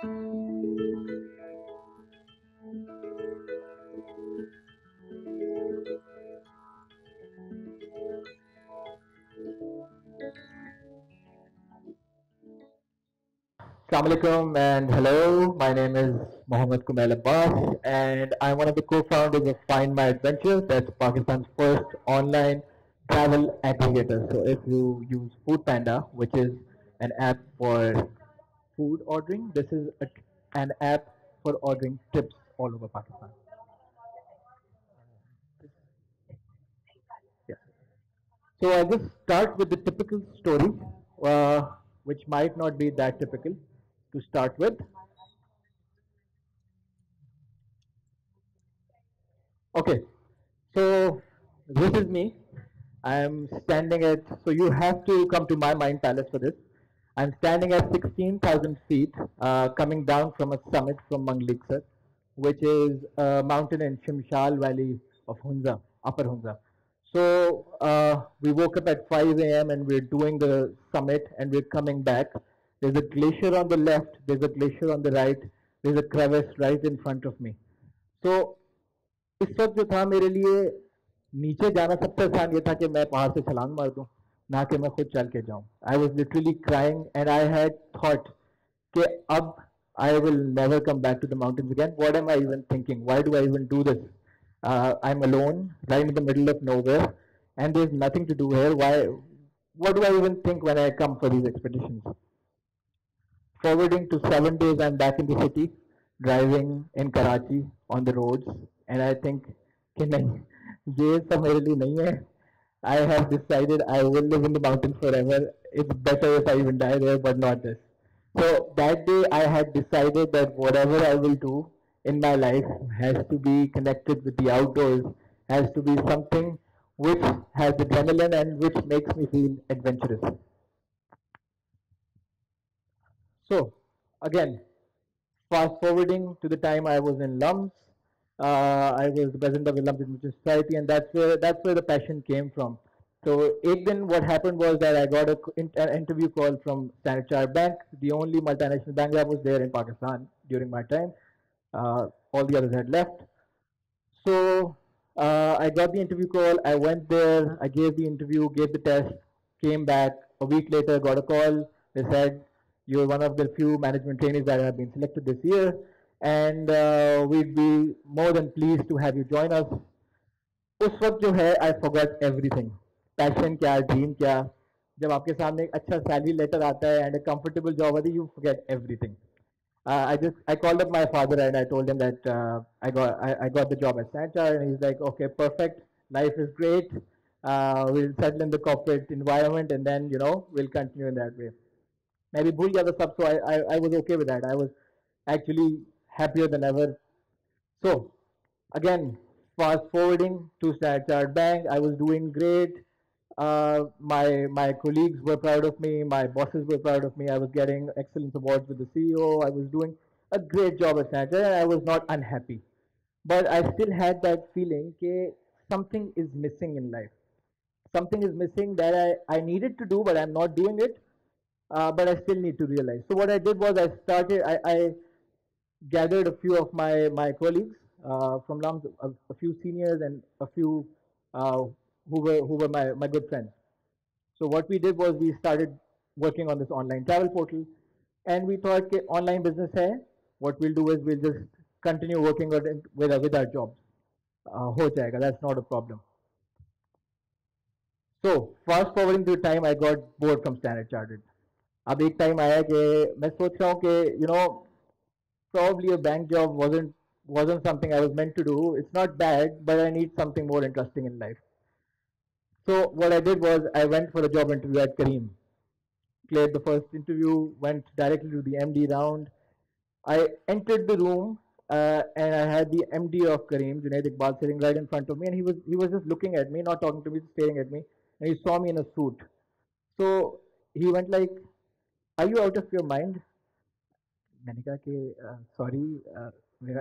Assalamualaikum and hello. My name is Mohammed Komail and I'm one of the co-founders of Find My Adventure. That's Pakistan's first online travel aggregator. So if you use Food Panda, which is an app for food ordering, this is an app for ordering tips all over Pakistan. Yes. So I just start with the typical story, which might not be that typical to start with. Okay, so this is me. I'm standing at, so you have to come to my mind palace for this. I'm standing at 16,000 feet, coming down from a summit from Mangliksar, which is a mountain in Shimshal Valley of Hunza, Upper Hunza. So we woke up at 5 a.m. and we're doing the summit and we're coming back. There's a glacier on the left, there's a glacier on the right, there's a crevice right in front of me. So इस वक्त जो था मेरे लिए नीचे जाना सबसे आसान ये था कि मैं पहाड़ से छलांग मार दूं ना कि मैं खुद चल के जाऊं I was literally crying and I had thought कि अब I will never come back to the mountains again. What am I even thinking? Why do I even do this? I'm alone, right in the middle of nowhere, and there's nothing to do here. Why? What do I even think when I come for these expeditions? Forwarding to 7 days, I'm back in the city, driving in Karachi on the roads, and I think कि नहीं ये सब मेरे लिए नहीं है. I have decided I will live in the mountains forever. It's better if I even die there, but not this. So that day I had decided that whatever I will do in my life has to be connected with the outdoors, has to be something which has adrenaline and which makes me feel adventurous. So again, fast forwarding to the time I was in LUMS, I was the president of the LUMS Adventure Society, and that's where the passion came from. So एक दिन what happened was that I got an interview call from Standard Chartered Bank, the only multinational bank that was there in Pakistan during my time. All the others had left. So I got the interview call. I went there. I gave the interview, gave the test, came back. A week later, got a call. They said, you're one of the few management trainees that have been selected this year, and we'd be more than pleased to have you join us. उस वक्त जो है I forgot everything passion क्या dream क्या जब आपके सामने एक अच्छा सैलरी लेटर आता है एंड कंफर्टेबल जॉब आती है you forget everything I called up my father and I told him that I got the job at Sanchar, and he's like, okay, perfect, life is great, we'll settle in the corporate environment and then we'll continue in that way. Maybe bhul gaya tha sab, so I was okay with that. I was actually happier than ever. So again, fast forwarding to Standard Chartered Bank, I was doing great. My colleagues were proud of me. My bosses were proud of me. I was getting excellence awards with the CEO. I was doing a great job at Standard, and I was not unhappy. But I still had that feeling that something is missing in life. Something is missing that I needed to do, but I'm not doing it. But I still need to realize. So what I did was I gathered a few of my colleagues from LUMS, a few seniors and a few uh, who were my good friends. So what we did was we started working on this online travel portal, and we thought कि online business है, what we'll do is we'll just continue working on it with our jobs. हो जाएगा, that's not a problem. So fast forwarding to the time I got bored from Standard Chartered. अब एक time आया कि मैं सोच रहा हूँ कि probably a bank job wasn't something I was meant to do. It's not bad, but I need something more interesting in life. So what I did was I went for a job interview at Kareem. Cleared the first interview, went directly to the MD round. I entered the room and I had the MD of Kareem, Junaid Iqbal, sitting right in front of me, and he was just looking at me, not talking to me, just staring at me, and he saw me in a suit. So he went like, "Are you out of your mind?" मैंने कहा कि sorry,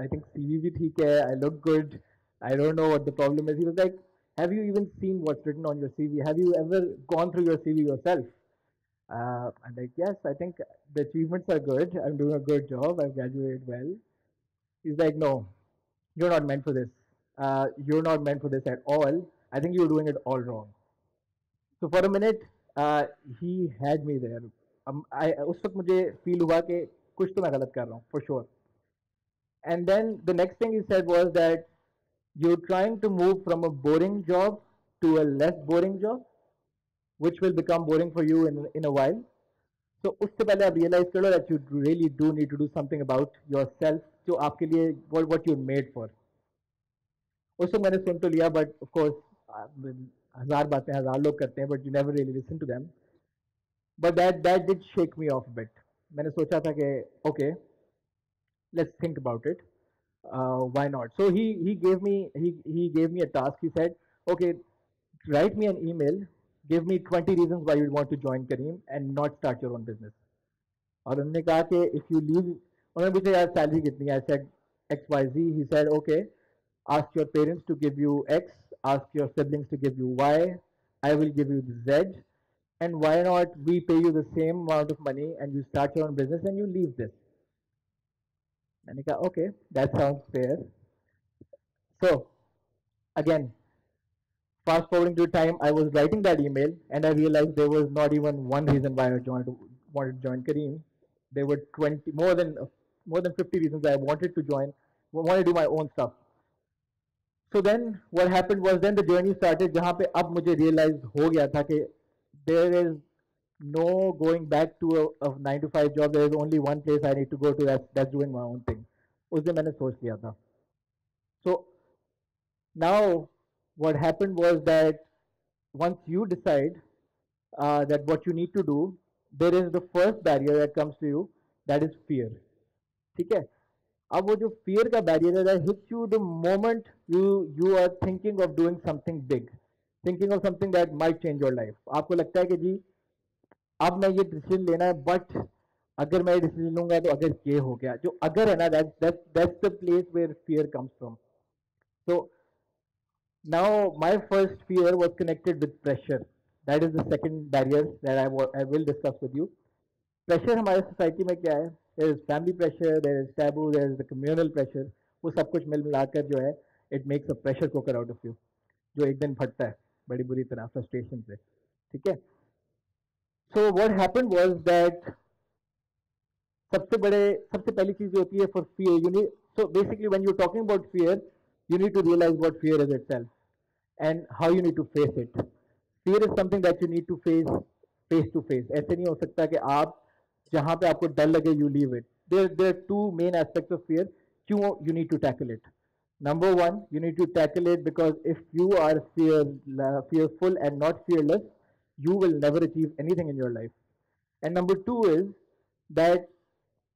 I think CV भी ठीक है, I look good, I don't know what the problem is. He was like, have you even seen what's written on your CV? Have you ever gone through your CV yourself? I'm like, yes, I think the achievements are good. I'm doing a good job. I've graduated well. He's like, no, you're not meant for this. You're not meant for this at all. I think you're doing it all wrong. So for a minute, uh, he had me there. उस वक्त मुझे feel हुआ कि कुछ तो मैं गलत कर रहा हूँ, for sure. And then the next thing he said was that you're trying to move from a boring job to a less boring job, which will become boring for you in a while. So उससे पहले आप realize करो that you really do need to do something about yourself जो आपके लिए what you're made for. उसको मैंने सुन तो लिया, but of course हजार बातें हजार लोग करते हैं, but you never really listen to them. But that did shake me off a bit. मैंने सोचा था कि okay, let's think about it. Why not? So he gave me a task. He said, okay, write me an email. Give me 20 reasons why you want to join Kareem and not start your own business. और उन्होंने कहा कि if you leave, उन्होंने पूछा यार salary कितनी है? I said XYZ. He said, okay, ask your parents to give you X, ask your siblings to give you Y, I will give you Z, and why not we pay you the same amount of money and you start your own business and you leave this. मैंने कहा okay, that sounds fair. So again, fast forwarding to the time I was writing that email and I realized there was not even one reason why I wanted to join Kareem. There were 20 more than 50 reasons I wanted to join, wanted to do my own stuff. So then what happened was then the journey started जहाँ पे अब मुझे realize हो गया था कि there is no going back to a 9 to 5 job. There is only one place I need to go to, that's doing my own thing. उस दिन मैंने सोच लिया था. So now what happened was that once you decide that what you need to do, there is the first barrier that comes to you, that is fear. ठीक है? अब वो जो fear का barrier है, that hits you the moment you are thinking of doing something big, thinking of something that might change your life. आपको लगता है कि जी अब मैं ये डिसीजन लेना है, बट अगर मैं ये डिसीजन लूंगा तो अगर ये हो गया, जो अगर है ना, that's the place where fear comes from. So now my first fear was connected with pressure. That is the second barrier that I will discuss with you. Pressure हमारे society में क्या है? There is family pressure, there is taboo, there is the communal pressure. वो सब कुछ मिल मिलाकर जो है, it makes a pressure cooker out of you, जो एक दिन फटता है बड़ी बुरी तरह frustration से. ठीक है? So what happened was that सबसे पहली चीज होती है for fear. You need, so basically when you're talking about fear, you need to realize what fear is itself and how you need to face it. Fear is something that you need to face to face. ऐसे नहीं हो सकता कि आप जहाँ पे आपको डर लगे you leave it. There are two main aspects of fear. क्यों you need to tackle it? Number one, you need to tackle it because if you are fearful and not fearless, you will never achieve anything in your life. And number two is that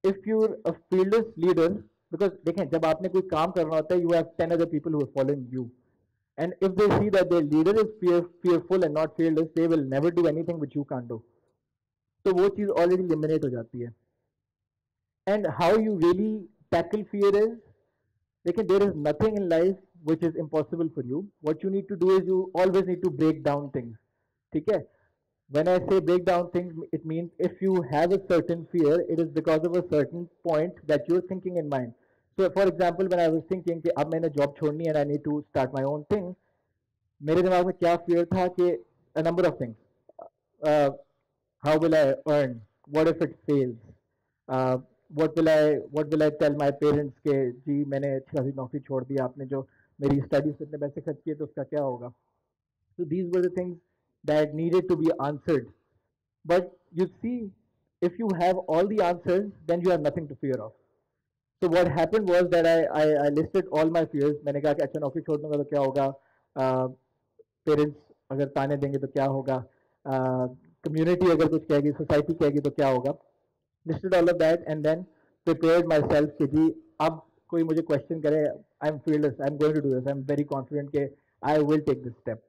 if you're a fearless leader, because देखें जब आपने कोई काम करना होता है, you have 10 other people who are following you. And if they see that their leader is fearful and not fearless, they will never do anything which you can't do. तो वो चीज़ already eliminate हो जाती है. And how you really tackle fear is, लेकिन there is nothing in life which is impossible for you. What you need to do is you always need to break down things. ठीक है? When I say break down things, it means if you have a certain fear, it is because of a certain point that you're thinking in mind. So for example, when I was thinking कि अब मैंने job छोड़नी and I need to start my own thing, मेरे दिमाग में क्या fear था कि a number of things. Uh, how will I earn? What if it fails? Uh, what will I tell my parents कि जी मैंने अच्छी खासी नौकरी छोड़ दी, आपने जो मेरी studies पे इतने पैसे खर्च किए तो उसका क्या होगा? So these were the things that needed to be answered. But you see, if you have all the answers, then you have nothing to fear of. So what happened was that I listed all my fears. मैंने कहा कि अच्छा नौकरी छोड़ दूंगा तो क्या होगा, पेरेंट्स अगर ताने देंगे तो क्या होगा, कम्युनिटी अगर कुछ कहेगी, सोसाइटी कहेगी तो क्या होगा. Listed all of that and then prepared myself कि जी अब कोई मुझे question करे, I'm fearless, I'm going to do this, I'm very confident कि I will take this step.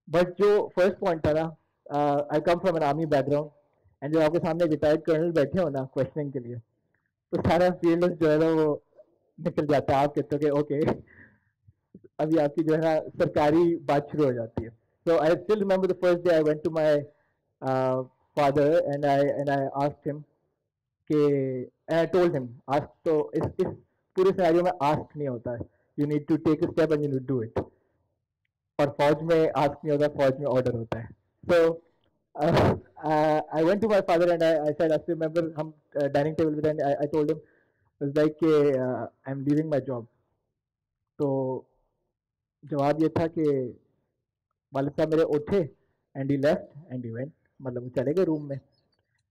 But जो फर्स्ट पॉइंट था ना, I come from an army background, and जब आपके सामने रिटायर्ड कर्नल बैठे हो ना क्वेश्चनिंग के लिए, तो सारा फील्ड जो है ना वो निकल जाता है. आप कहते हो कि ओके अभी आपकी जो है ना सरकारी बात शुरू हो जाती है. So I still remember the first day I went to my uh, father, and I asked him कि and I told him ask तो इस पूरे सिनेरियो में ask नहीं होता है, you need to take a step and you need to do it, और फौज में ask नहीं होता, फौज में order होता है. So I went to my father and I said, I still remember हम dining table with, and I told him, it was like I'm leaving my job. तो जवाब ये था कि वालिद साहब मेरे उठे and he left and he went, मतलब वो चले गए रूम में.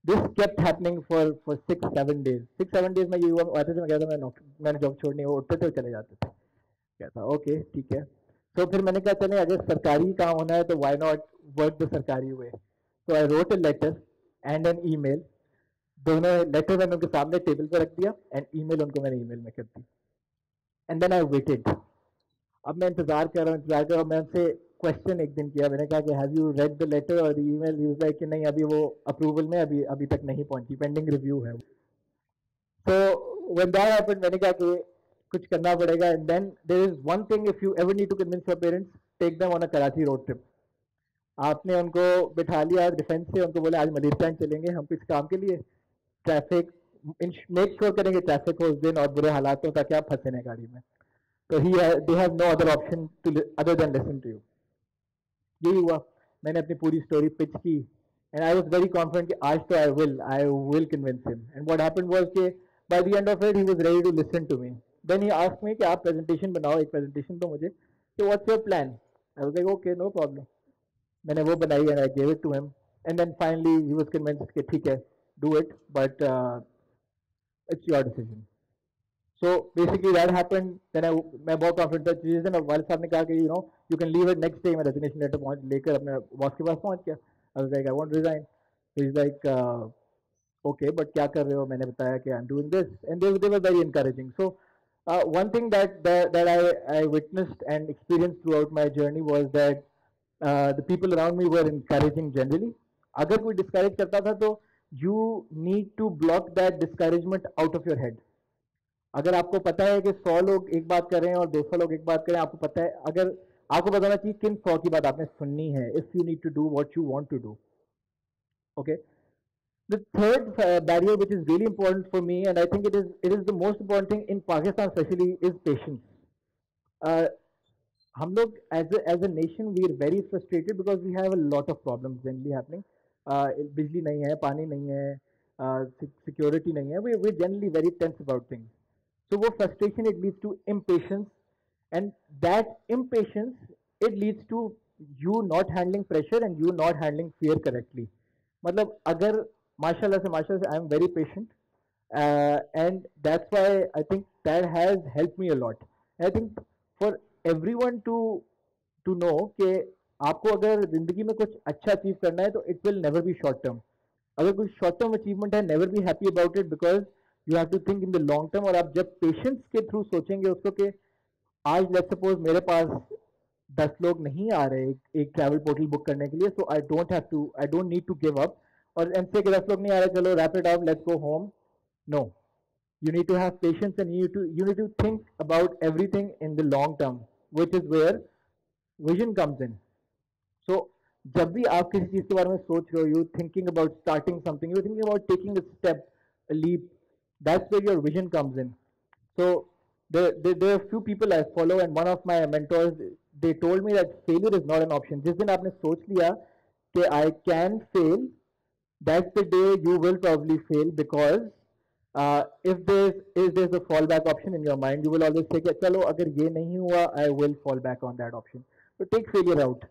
This kept happening for 6-7 days. 6-7 days में ये हुआ, आते थे, मैं कहता मैंने जॉब छोड़नी है, वो उठते थे वो चले जाते थे. कहता ओके ठीक है. तो फिर मैंने कहा चले अगर सरकारी काम होना है तो why not work the सरकारी way. So I wrote a letter and an email. दोनों लेटर मैंने उनके सामने टेबल पर रख दिया एंड ईमेल उनको मैंने ईमेल में कर दी. And then I waited. अब मैं इंतजार कर रहा हूँ. मैं उनसे क्वेश्चन एक दिन किया, मैंने कहा कि have you read the letter और the email. He was like कि नहीं, अभी वो अप्रूवल में अभी तक नहीं पहुंची, पेंडिंग रिव्यू है. तो व्हेन दैट हैपेंड मैंने कहा कि कुछ करना पड़ेगा. And then there is one thing, if you ever need to convince your parents, take them on a Karachi road trip. आपने उनको बिठा लिया डिफेंस से, उनको बोले आज मलिरचंद चलेंगे हम कुछ काम के लिए, ट्रैफिक मेक श्योर करेंगे ट्रैफिक हो उस दिन और बुरे हालात हो ताकि आप फंसे नहीं गाड़ी में. तो they have no other option to other than listen to you. यही हुआ. मैंने अपनी पूरी स्टोरी पिच की and I was very confident कि आज तो I will convince him. And what happened was कि by the end of it he was ready to listen to me. Then he asked me कि आप presentation बनाओ, एक presentation दो मुझे, कि what's your plan. I was like okay no problem. मैंने वो बनाई and I gave it to him. And then finally he was convinced कि ठीक है do it, but it's your decision. So basically that happened. Then मैं बहुत confident था. जिस दिन वालिद साहब ने कहा कि you know you can leave it next day, मैं रेजिग्नेशन लेटर पहुंच लेकर अपने बॉस के पास पहुंच गया. I was like I want resign. He is like okay but क्या कर रहे हो. मैंने बताया कि I am doing this and they were very encouraging. So one thing that I witnessed and experienced throughout my journey was that the people around me were encouraging generally. अगर कोई discourage करता था तो you need to block that discouragement out of your head. अगर आपको पता है कि 100 लोग एक बात कर रहे हैं और 200 लोग एक बात करें, आपको पता है, अगर आपको बताना चाहिए किन 100 की बात आपने सुननी है. If you need to do what you want to do. Okay. The third barrier which is really important for me, and I think it is the most important thing in Pakistan especially, is patience. हम लोग as a nation we are very frustrated because we have a lot of problems generally happening. बिजली नहीं है, पानी नहीं है, security नहीं है. We're generally very tense about things. So वो frustration, it leads to impatience, and that impatience it leads to you not handling pressure and you not handling fear correctly. मतलब अगर माशाल्लाह से I am very patient, and that's why I think that has helped me a lot. And I think for everyone to know कि आपको अगर जिंदगी में कुछ अच्छा अचीव करना है तो it will never be short term. अगर कोई शॉर्ट टर्म अचीवमेंट है, never be happy about it because you have to think in the long term. और आप जब पेशेंस के थ्रू सोचेंगे उसको कि आज लेट्स सपोज मेरे पास 10 लोग नहीं आ रहे एक ट्रैवल पोर्टल बुक करने के लिए, so I don't need to give up और एमसीए के 10 लोग नहीं आ रहे, चलो wrap it up, let's go home. No, you need to have patience and you need to think about everything in the long term, which is where vision comes in. So जब भी आप किसी चीज के बारे में सोच रहे हो, you thinking about starting something, you thinking about taking a step, a leap, that's where your vision comes in. So there are few people I follow and one of my mentors, they told me that failure is not an option. जिस दिन आपने सोच लिया कि I can fail, that's the day you will probably fail because if there's a fallback option in your mind, you will always say कि चलो अगर ये नहीं हुआ, I will fall back on that option. So take failure out.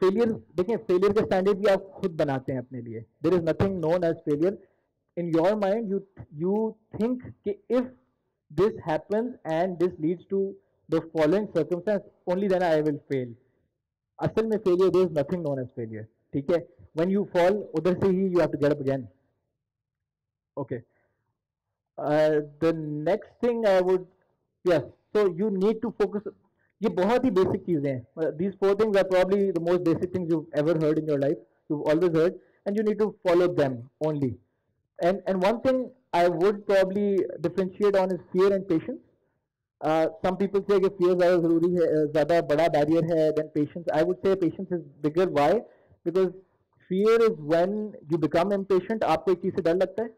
Failure देखें, failure का standard भी आप खुद बनाते हैं अपने लिए. There is nothing known as failure in your mind. You think कि if this happens and this leads to the following circumstances, only then I will fail. असल में failure, there is nothing known as failure. ठीक है, when you fall उधर से ही you have to get up again. Okay. The next thing I would, yes, so you need to focus. ये बहुत ही basic चीजें हैं. These 4 things are probably the most basic things you've ever heard in your life. You've always heard, and you need to follow them only. And one thing I would probably differentiate on is fear and patience. Some people say that fear ज़्यादा ज़रूरी है, ज़्यादा बड़ा barrier है than patience. I would say patience is bigger. Why? Because fear is when you become impatient, आपको एक चीज से डर लगता है,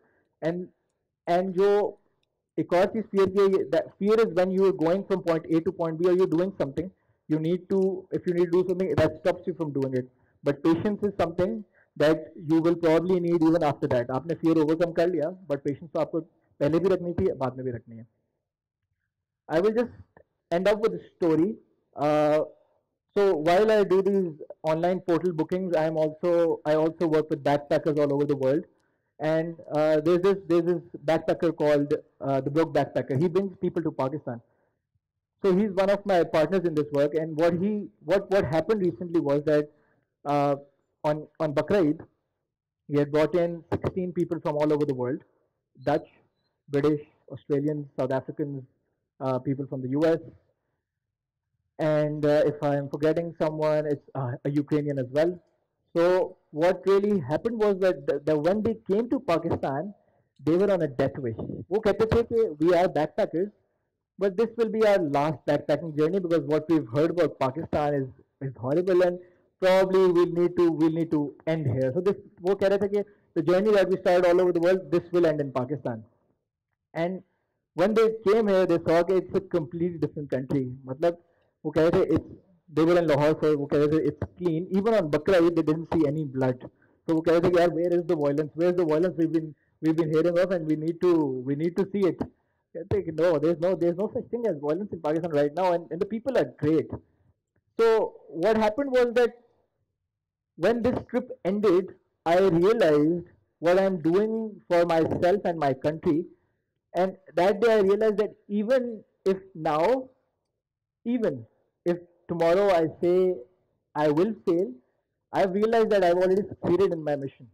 and जो एक और चीज fear की है, that fear is when you are going from point A to point B or you're doing something, you need to, if you need to do something, that stops you from doing it. But patience is something that you will probably need even after that. आपने fear overcome कर लिया, but patience तो आपको पहले भी रखनी थी, बाद में भी रखनी है. I will just end up with a story. So while I do these online portal bookings, I also work with backpackers all over the world. And there's this backpacker called the Broke Backpacker. He brings people to Pakistan. So he's one of my partners in this work. And what happened recently was that uh, on Bakra Eid, he had brought in 16 people from all over the world: Dutch, British, Australians, South Africans, people from the US, and if I'm forgetting someone, it's a Ukrainian as well. So what really happened was that when they came to Pakistan, they were on a death wish. वो कहते थे कि we are backpackers, but this will be our last backpacking journey because what we've heard about Pakistan is horrible and probably we'll need to end here. So this वो कह रहे थे कि the journey that we started all over the world, this will end in Pakistan. And when they came here, they saw that it's a completely different country. मतलब वो कह रहे थे they were in Lahore, so वो कह रहे थे it's clean. Even on Bakra Eid, they didn't see any blood. So वो कह रहे थे कि यार where is the violence? Where's the violence we've been hearing of, and we need to see it. कहते हैं कि there's no such thing as violence in Pakistan right now, and the people are great. So what happened was that when this trip ended, I realized what I'm doing for myself and my country. And that day I realized that even if tomorrow I say I will fail, I've realized that I've already succeeded in my mission,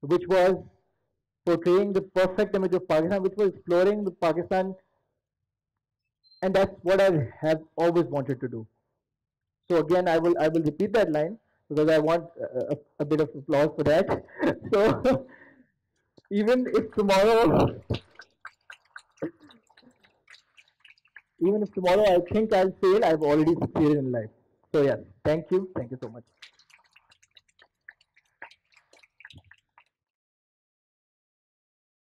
which was portraying the perfect image of Pakistan, which was exploring the Pakistan, and that's what I have always wanted to do. So again, I will repeat that line because I want a bit of applause for that. So even if tomorrow, even if tomorrow I think I'll fail, I've already succeeded in life. So yes, thank you so much.